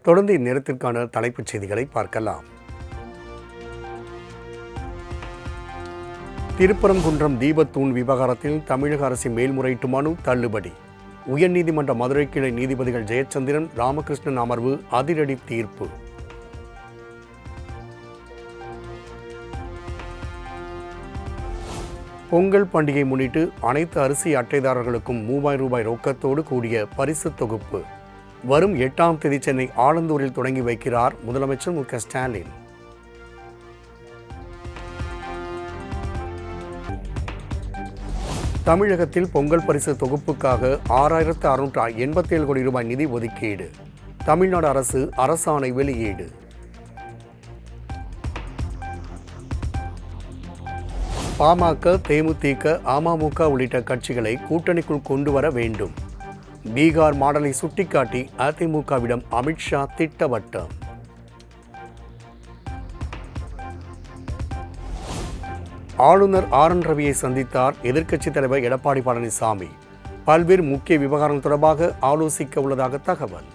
தொடர்ந்து இந்நேரத்திற்கான தலைப்புச் செய்திகளை பார்க்கலாம். திருப்பரங்குன்றம் தீபத்தூண் விவகாரத்தில் தமிழக அரசின் மேல்முறையீட்டு மனு தள்ளுபடி. உயர்நீதிமன்ற மதுரை கிளை நீதிபதிகள் ஜெயச்சந்திரன், ராமகிருஷ்ணன் அமர்வு அதிரடி தீர்ப்பு. பொங்கல் பண்டிகை முன்னிட்டு அனைத்து அரிசி அட்டைதாரர்களுக்கும் ரூபாய் 3000 ரொக்கத்தோடு கூடிய பரிசு தொகுப்பு வரும் 8ஆம் தேதி சென்னை ஆலந்தூரில் தொடங்கி வைக்கிறார் முதலமைச்சர் மு.க. ஸ்டாலின். தமிழகத்தில் பொங்கல் பரிசு தொகுப்புக்காக 6687 கோடி ரூபாய் நிதி ஒதுக்கீடு. தமிழ்நாடு அரசு அரசாணை வெளியீடு. பாமக, தேமுதிக, அமமுக உள்ளிட்ட கட்சிகளை கூட்டணிக்குள் கொண்டு வர வேண்டும். பீகார் மாடலை சுட்டிக்காட்டி அதிமுகவிடம் அமித்ஷா திட்டவட்டம். ஆளுநர் ஆர்.என். ரவியை சந்தித்தார் எதிர்க்கட்சித் தலைவர் எடப்பாடி பழனிசாமி. பல்வேறு முக்கிய விவகாரங்கள் தொடர்பாக ஆலோசிக்க உள்ளதாக தகவல்.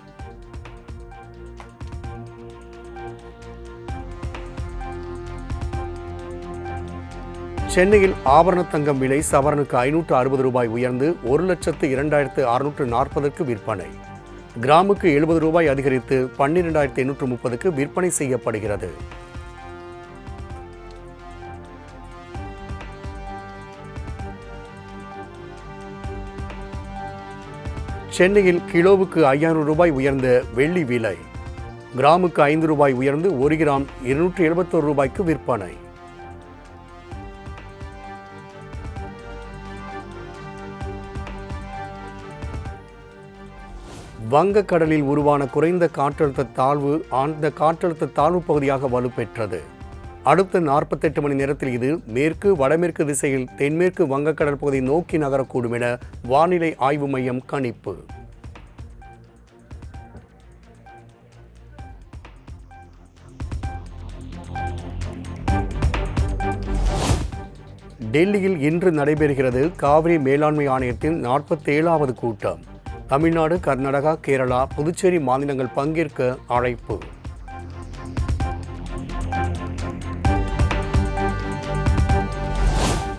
சென்னையில் ஆபரண தங்கம் விலை சவரனுக்கு 560 ரூபாய் உயர்ந்து 1,02,640 விற்பனை. கிராமுக்கு 70 ரூபாய் அதிகரித்து 12,830 விற்பனை செய்யப்படுகிறது. சென்னையில் கிலோவுக்கு 500 ரூபாய் உயர்ந்த வெள்ளி விலை. கிராமுக்கு 5 ரூபாய் உயர்ந்து 1 கிராம் 271 ரூபாய்க்கு விற்பனை. வங்கக்கடலில் உருவான குறைந்த காற்றழுத்த தாழ்வு அந்த காற்றழுத்த தாழ்வு பகுதியாக வலுப்பெற்றது. அடுத்த 48 மணி நேரத்தில் இது மேற்கு வடமேற்கு திசையில் தென்மேற்கு வங்கக்கடல் பகுதி நோக்கி நகரக்கூடும் என வானிலை ஆய்வு மையம் கணிப்பு. டெல்லியில் இன்று நடைபெறுகிறது காவிரி மேலாண்மை ஆணையத்தின் 47வது கூட்டம். தமிழ்நாடு, கர்நாடகா, கேரளா, புதுச்சேரி மாநிலங்கள் பங்கேற்க அழைப்பு.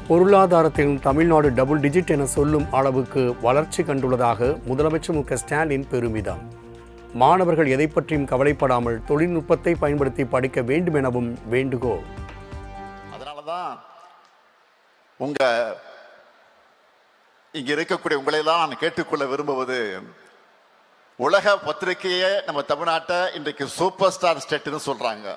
பொருளாதாரத்தில் தமிழ்நாடு டபுள் டிஜிட் என சொல்லும் அளவுக்கு வளர்ச்சி கண்டுள்ளதாக முதலமைச்சர் மு.க. ஸ்டாலின் பெருமிதம். மாணவர்கள் எதை பற்றியும் கவலைப்படாமல் தொழில்நுட்பத்தை பயன்படுத்தி படிக்க வேண்டும் எனவும் வேண்டுகோள். அதனாலதான் இங்க இருக்கக்கூடிய உங்களையெல்லாம் நான் கேட்டுக்கொள்ள விரும்புவது, உலக பத்திரிகையே நம்ம தமிழ்நாட்டை இன்றைக்கு சூப்பர் ஸ்டார் ஸ்டேட்னு சொல்றாங்க.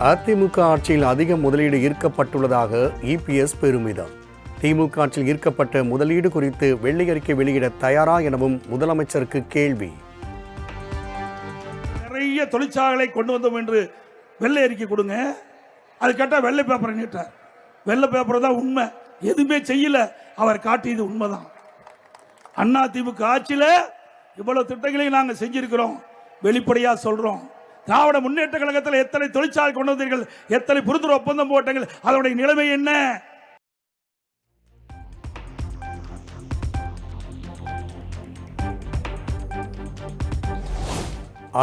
அதிமுக ஆட்சியில் அதிக முதலீடு ஈர்க்கப்பட்டுள்ளதாக இபிஎஸ் பெருமிதம். திமுக ஆட்சியில் ஈர்க்கப்பட்ட முதலீடு குறித்து வெள்ளை அறிக்கை வெளியிட தயாரா எனவும் முதலமைச்சருக்கு கேள்வி. நிறைய தொழிற்சாலைகளை கொண்டு வந்தோம் என்று வெள்ளை அறிக்கை கொடுங்க. அது கேட்டால் வெள்ளை பேப்பரை நீட்டார். வெள்ளை பேப்பர் தான் உண்மை, எதுவுமே செய்யல. அவர் காட்டியது உண்மைதான். அண்ணா திமுக ஆட்சியில் இவ்வளவு திட்டங்களையும் நாங்கள் செஞ்சிருக்கிறோம், வெளிப்படையா சொல்றோம். திராவிட முன்னேற்ற கழகத்தில் எத்தனை தொழிற்சாலை கொண்டு வந்தீர்கள், எத்தனை புரிந்துணர்வு ஒப்பந்தம் போட்டீர்கள், அதனுடைய நிலைமை என்ன?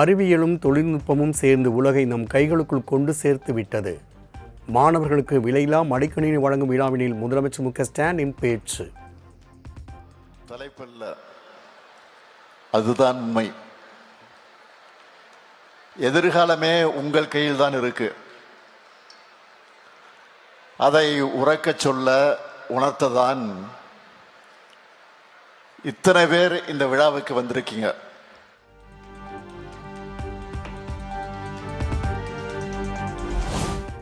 அறிவியலும் தொழில்நுட்பமும் சேர்ந்து உலகை நம் கைகளுக்குள் கொண்டு சேர்த்து விட்டது. மாணவர்களுக்கு விலையில்லா மடிக்கணினி வழங்கும் விழாவினில் முதலமைச்சர் மு.க. ஸ்டாலின் பேச்சு. தலைப்பல்ல, அதுதான் உண்மை. எதிர்காலமே உங்கள் கையில் தான் இருக்கு. அதை உறக்க சொல்ல உணர்த்ததான் இத்தனை பேர் இந்த விழாவுக்கு வந்திருக்கீங்க.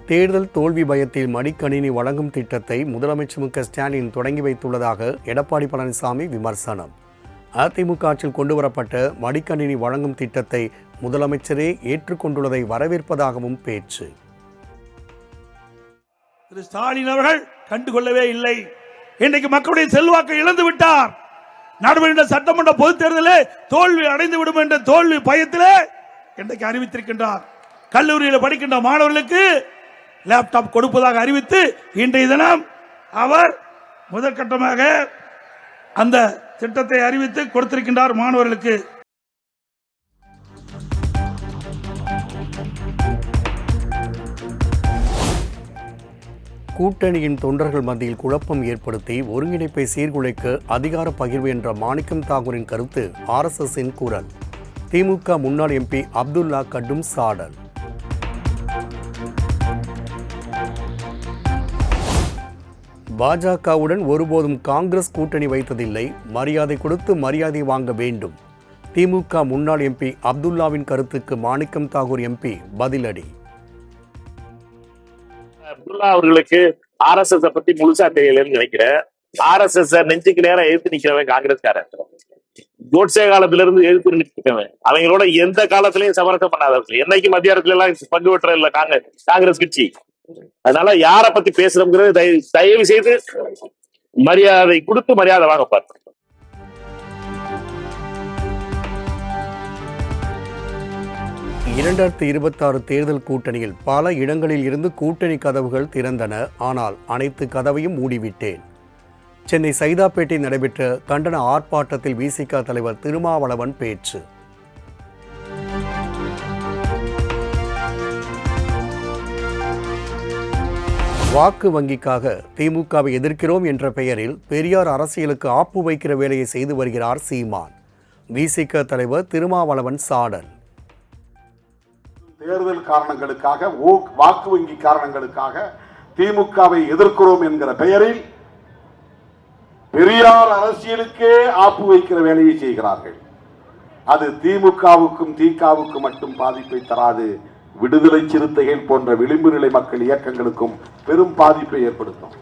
தேர்தல் தோல்வி பயத்தில் மடிக்கணினி வழங்கும் திட்டத்தை முதலமைச்சர் மு.க. ஸ்டாலின் தொடங்கி வைத்துள்ளதாக எடப்பாடி பழனிசாமி விமர்சனம். அதிமுக ஆட்சியில் கொண்டுவரப்பட்ட மடிக்கணினி வழங்கும் திட்டத்தை முதலமைச்சரே ஏற்றுக்கொண்டுள்ளதை வரவேற்பதாகவும் பேச்சு. திரு ஸ்டாலின் அவர்கள் கண்டுகொள்ளவே இல்லை. இன்றைக்கு மக்களுடைய செல்வாக்கை இழந்து விட்டார். நடைபெறுகின்ற சட்டமன்ற பொதுத் தேர்தலில் தோல்வி அடைந்து விடும் என்ற தோல்வி பயத்திலே இன்றைக்கு அறிவித்திருக்கின்றார். கல்லூரியில் படிக்கின்ற மாணவர்களுக்கு லேப்டாப் கொடுப்பதாக அறிவித்து இன்றைய தினம் அவர் முதற்கட்டமாக அந்த திட்டத்தை அறிவித்து கொடுத்திருக்கின்றார் மாணவர்களுக்கு. கூட்டணியின் தொண்டர்கள் மத்தியில் குழப்பம் ஏற்படுத்தி ஒருங்கிணைப்பை சீர்குலைக்க அதிகார பகிர்வு என்ற மாணிக்கம் தாகூரின் கருத்து RSSின் குரல். திமுக முன்னாள் MP அப்துல்லா கடும் சாடல். பாஜகவுடன் ஒருபோதும் காங்கிரஸ் கூட்டணி வைத்ததில்லை, மரியாதை கொடுத்து மரியாதை வாங்க வேண்டும். திமுக முன்னாள் MP அப்துல்லாவின் கருத்துக்கு மாணிக்கம் தாகூர் MP பதிலடி. அப்துல்லா அவர்களுக்கு RSS பத்தி முழுசா தெரியலன்னு நினைக்கிறேன். RSS நெஞ்சுக்கு நேரம் எதிர்த்து நிக்கிறவன் காங்கிரஸ்காரன். கோட்சே காலத்துல இருந்து எதிர்த்து நிற்கிறவன். அவங்களோட எந்த காலத்திலயும் சமரசம் பண்ணாதவர்கள். என்னைக்கு மத்திய அரசுல எல்லாம் பங்கு பெற்ற இல்ல காங்கிரஸ் கட்சி. அதனால யார பத்தி பேசுறோம்ங்கிறது தயவு செய்து மரியாதை கொடுத்து மரியாதை வாங்க பார்த்து. 2026 தேர்தல் கூட்டணியில் பல இடங்களில் இருந்து கூட்டணி கதவுகள் திறந்தன. ஆனால் அனைத்து கதவையும் மூடிவிட்டேன். சென்னை சைதாப்பேட்டை நடைபெற்ற கண்டன ஆர்ப்பாட்டத்தில் விசிக தலைவர் திருமாவளவன் பேச்சு. வாக்கு வங்கிக்காக திமுகவை எதிர்க்கிறோம் என்ற பெயரில் பெரியார் அரசியலுக்கு ஆப்பு வைக்கிற வேலையை செய்து வருகிறார் சீமான். விசிக தலைவர் திருமாவளவன் சாடல். தேர்தல் காரணங்களுக்காக வாக்கு வங்கி காரணங்களுக்காக திமுகவை எதிர்க்கிறோம் என்கிற பெயரில் பெரியார் அரசியலுக்கே ஆப்பு வைக்கிற வேலையை செய்கிறார்கள். அது திமுகவுக்கும் திகாவுக்கும் மட்டும் பாதிப்பை தராது, விடுதலை சிறுத்தைகள் போன்ற விளிம்பு நிலை மக்கள் இயக்கங்களுக்கும் பெரும் பாதிப்பை ஏற்படுத்தும்.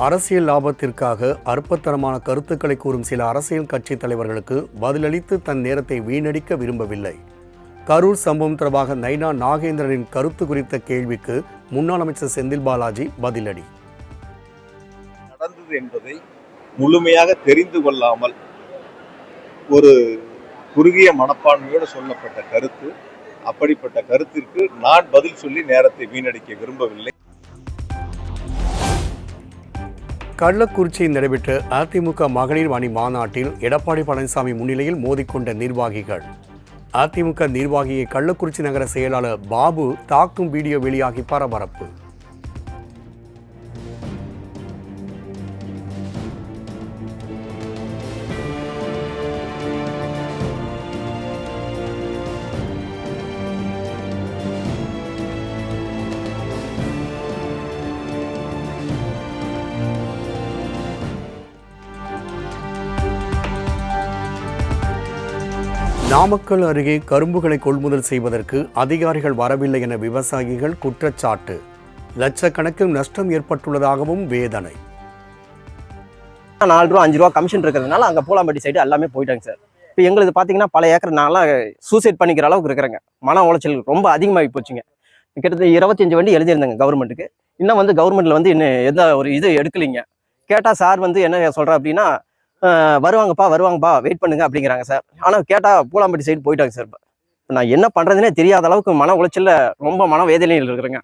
அரசியல் லாபத்திற்காக அற்பத்தனமான கருத்துக்களை கூறும் சில அரசியல் கட்சி தலைவர்களுக்கு பதிலளித்து தன் நேரத்தை வீணடிக்க விரும்பவில்லை. கரூர் சம்பவம் தொடர்பாக நைனா நாகேந்திரனின் கருத்து குறித்த கேள்விக்கு முன்னாள் அமைச்சர் செந்தில் பாலாஜி பதிலடி. நடந்தது என்பதை முழுமையாக தெரிந்து கொள்ளாமல் ஒரு குறுகிய மனப்பான்மையோடு சொல்லப்பட்ட கருத்து. அப்படிப்பட்ட கருத்திற்கு நான் பதில் சொல்லி நேரத்தை வீணடிக்க விரும்பவில்லை. கள்ளக்குறிச்சியில் நடைபெற்ற அதிமுக மகளிர் அணி மாநாட்டில் எடப்பாடி பழனிசாமி முன்னிலையில் மோதிக்கொண்ட நிர்வாகிகள். அதிமுக நிர்வாகியை கள்ளக்குறிச்சி நகர செயலாளர் பாபு தாக்கும் வீடியோ வெளியாகி பரபரப்பு. நாமக்கல் அருகே கரும்புகளை கொள்முதல் செய்வதற்கு அதிகாரிகள் வரவில்லை என விவசாயிகள் குற்றச்சாட்டு. லட்சக்கணக்கில் நஷ்டம் ஏற்பட்டுள்ளதாகவும் வேதனை. 4 ரூபா 5 ரூபா கமிஷன் இருக்கிறதுனால அங்கே பூலாம்பட்டி சைடு எல்லாமே போயிட்டாங்க சார். இப்போ எங்களுக்கு பார்த்தீங்கன்னா பல ஏக்கர் நான்லாம் சூசைட் பண்ணிக்கிற அளவுக்கு இருக்கிறேங்க. மன உளைச்சல் ரொம்ப அதிகமாகி போச்சுங்க. கிட்டத்தட்ட 25 வண்டி எழுதியிருந்தாங்க கவர்மெண்ட்டுக்கு. இன்னும் வந்து கவர்மெண்ட்டில் வந்து இன்னும் எந்த ஒரு இது எடுக்கலைங்க. கேட்டால் சார் வந்து என்ன சொல்கிறேன் அப்படின்னா, வருவாங்கப்பா வெயிட் பண்ணுங்க அப்படிங்கிறாங்க சார். ஆனால் கேட்டால் பூலாம்பட்டி சைடு போயிட்டாங்க சார். இப்போ நான் என்ன பண்ணுறதுனே தெரியாத அளவுக்கு மன உளைச்சலில் ரொம்ப மன வேதனையில் இருக்கிறேங்க.